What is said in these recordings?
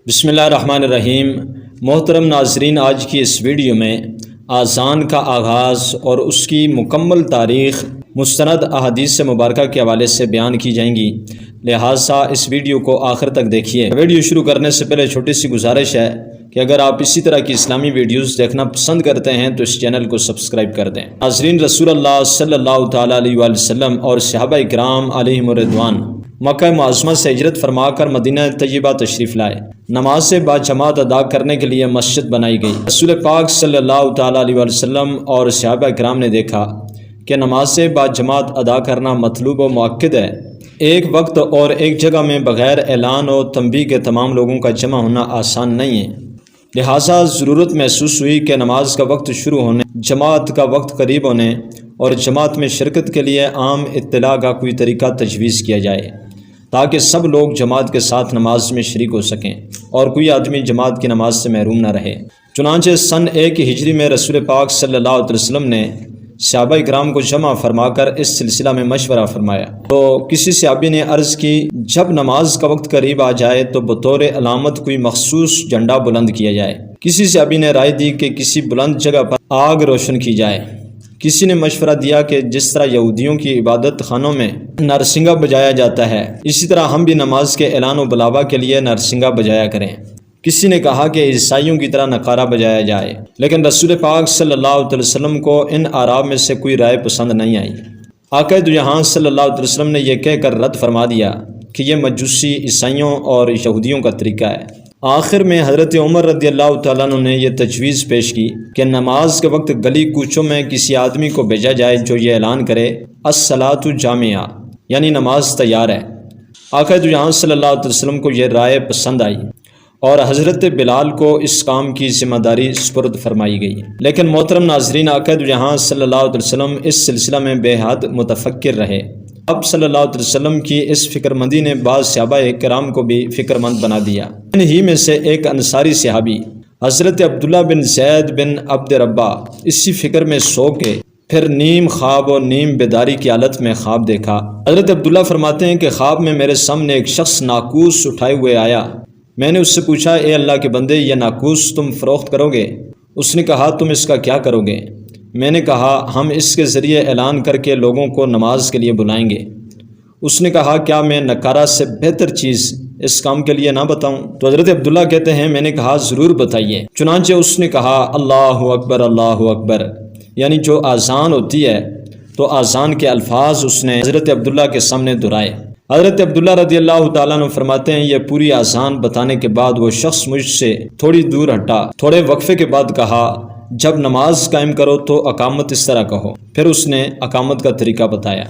بسم اللہ الرحمن الرحیم۔ محترم ناظرین، آج کی اس ویڈیو میں اذان کا آغاز اور اس کی مکمل تاریخ مستند احادیث مبارکہ کے حوالے سے بیان کی جائیں گی، لہٰذا اس ویڈیو کو آخر تک دیکھیے۔ ویڈیو شروع کرنے سے پہلے چھوٹی سی گزارش ہے کہ اگر آپ اسی طرح کی اسلامی ویڈیوز دیکھنا پسند کرتے ہیں تو اس چینل کو سبسکرائب کر دیں۔ ناظرین، رسول اللہ صلی اللہ تعالیٰ علیہ وآلہ وسلم اور صحابہ کرام علیہم الرضوان مکہ معظمہ سے ہجرت فرما کر مدینہ طیبہ تشریف لائے۔ نماز باجماعت ادا کرنے کے لیے مسجد بنائی گئی۔ رسول پاک صلی اللہ تعالیٰ علیہ وآلہ وسلم اور صحابہ کرام نے دیکھا کہ نماز باجماعت ادا کرنا مطلوب و مؤکد ہے۔ ایک وقت اور ایک جگہ میں بغیر اعلان و تنبیہ کے تمام لوگوں کا جمع ہونا آسان نہیں ہے، لہٰذا ضرورت محسوس ہوئی کہ نماز کا وقت شروع ہونے، جماعت کا وقت قریب ہونے اور جماعت میں شرکت کے لیے عام اطلاع کا کوئی طریقہ تجویز کیا جائے تاکہ سب لوگ جماعت کے ساتھ نماز میں شریک ہو سکیں اور کوئی آدمی جماعت کی نماز سے محروم نہ رہے۔ چنانچہ سن 1 ہجری میں رسول پاک صلی اللہ علیہ وسلم نے صحابہ کرام کو جمع فرما کر اس سلسلہ میں مشورہ فرمایا تو کسی صحابی نے عرض کی، جب نماز کا وقت قریب آ جائے تو بطور علامت کوئی مخصوص جھنڈا بلند کیا جائے۔ کسی صحابی نے رائے دی کہ کسی بلند جگہ پر آگ روشن کی جائے۔ کسی نے مشورہ دیا کہ جس طرح یہودیوں کی عبادت خانوں میں نرسنگا بجایا جاتا ہے، اسی طرح ہم بھی نماز کے اعلان و بلاوا کے لیے نرسنگا بجایا کریں۔ کسی نے کہا کہ عیسائیوں کی طرح نقارہ بجایا جائے، لیکن رسول پاک صلی اللہ علیہ وسلم کو ان آراء میں سے کوئی رائے پسند نہیں آئی۔ آقا دو جہاں صلی اللہ علیہ وسلم نے یہ کہہ کر رد فرما دیا کہ یہ مجوسی عیسائیوں اور یہودیوں کا طریقہ ہے۔ آخر میں حضرت عمر رضی اللہ تعالیٰ عنہ نے یہ تجویز پیش کی کہ نماز کے وقت گلی کوچوں میں کسی آدمی کو بھیجا جائے جو یہ اعلان کرے، الصلاۃ جامعہ، یعنی نماز تیار ہے۔ آقا دو جہاں صلی اللہ علیہ وسلم کو یہ رائے پسند آئی اور حضرت بلال کو اس کام کی ذمہ داری سپرد فرمائی گئی۔ لیکن محترم ناظرین، آقا دو جہاں صلی اللہ علیہ وسلم اس سلسلہ میں بے حد متفکر رہے۔ اب صلی اللہ علیہ وسلم کی اس فکر مندی نے بعض صحابہ کرام کو بھی فکر مند بنا دیا۔ ان ہی میں سے ایک انصاری صحابی حضرت عبداللہ بن زید بن عبد ربہ اسی فکر میں سو کے پھر نیم خواب اور نیم بیداری کی حالت میں خواب دیکھا۔ حضرت عبداللہ فرماتے ہیں کہ خواب میں میرے سامنے ایک شخص ناقوس اٹھائے ہوئے آیا۔ میں نے اس سے پوچھا، اے اللہ کے بندے، یہ ناقوس تم فروخت کرو گے؟ اس نے کہا، تم اس کا کیا کرو گے؟ میں نے کہا، ہم اس کے ذریعے اعلان کر کے لوگوں کو نماز کے لیے بلائیں گے۔ اس نے کہا، کیا میں نکارہ سے بہتر چیز اس کام کے لیے نہ بتاؤں؟ تو حضرت عبداللہ کہتے ہیں، میں نے کہا، ضرور بتائیے۔ چنانچہ اس نے کہا، اللہ اکبر اللہ اکبر، یعنی جو اذان ہوتی ہے تو اذان کے الفاظ اس نے حضرت عبداللہ کے سامنے دہرائے۔ حضرت عبداللہ رضی اللہ تعالیٰ عنہ فرماتے ہیں، یہ پوری اذان بتانے کے بعد وہ شخص مجھ سے تھوڑی دور ہٹا۔ تھوڑے وقفے کے بعد کہا، جب نماز قائم کرو تو اقامت اس طرح کہو۔ پھر اس نے اقامت کا طریقہ بتایا۔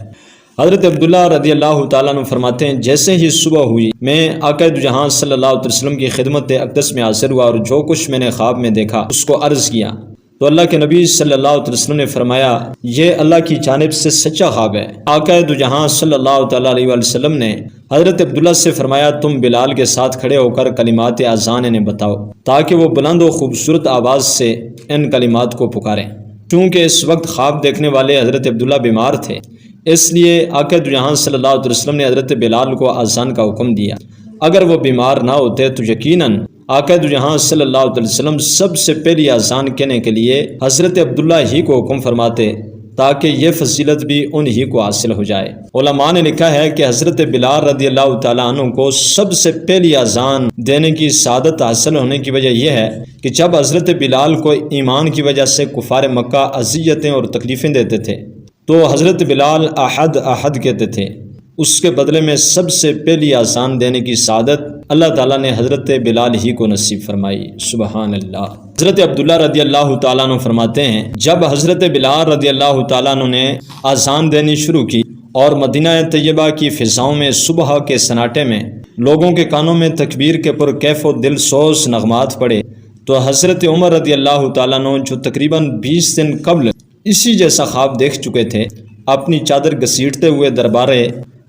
حضرت عبداللہ رضی اللہ تعالیٰ عنہ فرماتے ہیں، جیسے ہی صبح ہوئی میں آقا دو جہاں صلی اللہ علیہ وسلم کی خدمت اقدس میں حاضر ہوا اور جو کچھ میں نے خواب میں دیکھا اس کو عرض کیا تو اللہ کے نبی صلی اللہ علیہ وسلم نے فرمایا، یہ اللہ کی جانب سے سچا خواب ہے۔ آقا دو جہاں صلی اللہ تعالیٰ علیہ وآلہ وسلم نے حضرت عبداللہ سے فرمایا، تم بلال کے ساتھ کھڑے ہو کر کلمات اذان انہیں بتاؤ تاکہ وہ بلند و خوبصورت آواز سے ان کلمات کو پکاریں۔ چونکہ اس وقت خواب دیکھنے والے حضرت عبداللہ بیمار تھے، اس لیے آقا دو جہاں صلی اللہ علیہ وسلم نے حضرت بلال کو اذان کا حکم دیا۔ اگر وہ بیمار نہ ہوتے تو یقیناً آقا دو جہاں صلی اللہ علیہ وسلم سب سے پہلی اذان کہنے کے لیے حضرت عبداللہ ہی کو حکم فرماتے تاکہ یہ فضیلت بھی ان ہی کو حاصل ہو جائے۔ علماء نے لکھا ہے کہ حضرت بلال رضی اللہ تعالیٰ عنہ کو سب سے پہلی اذان دینے کی سعادت حاصل ہونے کی وجہ یہ ہے کہ جب حضرت بلال کو ایمان کی وجہ سے کفار مکہ اذیتیں اور تکلیفیں دیتے تھے تو حضرت بلال احد احد کہتے تھے، اس کے بدلے میں سب سے پہلی اذان دینے کی سعادت اللہ تعالیٰ نے حضرت بلال ہی کو نصیب فرمائی۔ سبحان اللہ۔ حضرت عبداللہ رضی اللہ تعالیٰ عنہ فرماتے ہیں، جب حضرت بلال رضی اللہ تعالیٰ عنہ نے اذان دینی شروع کی اور مدینہ طیبہ کی فضاؤں میں صبح کے سناٹے میں لوگوں کے کانوں میں تکبیر کے پر کیف و دل سوز نغمات پڑے تو حضرت عمر رضی اللہ تعالیٰ عنہ جو تقریباً 20 دن قبل اسی جیسا خواب دیکھ چکے تھے، اپنی چادر گھسیٹتے ہوئے دربار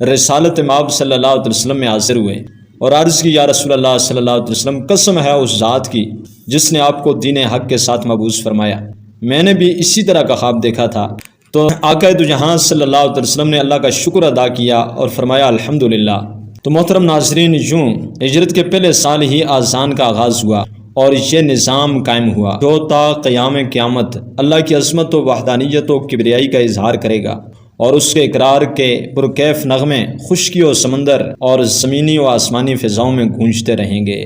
رسالت مآب صلی اللہ علیہ وسلم میں حاضر ہوئے اور عرض کی، یا رسول اللہ صلی اللہ علیہ وسلم، قسم ہے اس ذات کی جس نے آپ کو دین حق کے ساتھ مبعوث فرمایا، میں نے بھی اسی طرح کا خواب دیکھا تھا۔ تو آقا دو جہاں صلی اللہ علیہ وسلم نے اللہ کا شکر ادا کیا اور فرمایا، الحمدللہ، تو محترم ناظرین، یوں ہجرت کے پہلے سال ہی آذان کا آغاز ہوا اور یہ نظام قائم ہوا جو تا قیام قیامت اللہ کی عظمت و وحدانیت و کبریائی کا اظہار کرے گا، اور اس کے اقرار کے پرکیف نغمے خشکی و سمندر اور زمینی و آسمانی فضاؤں میں گونجتے رہیں گے۔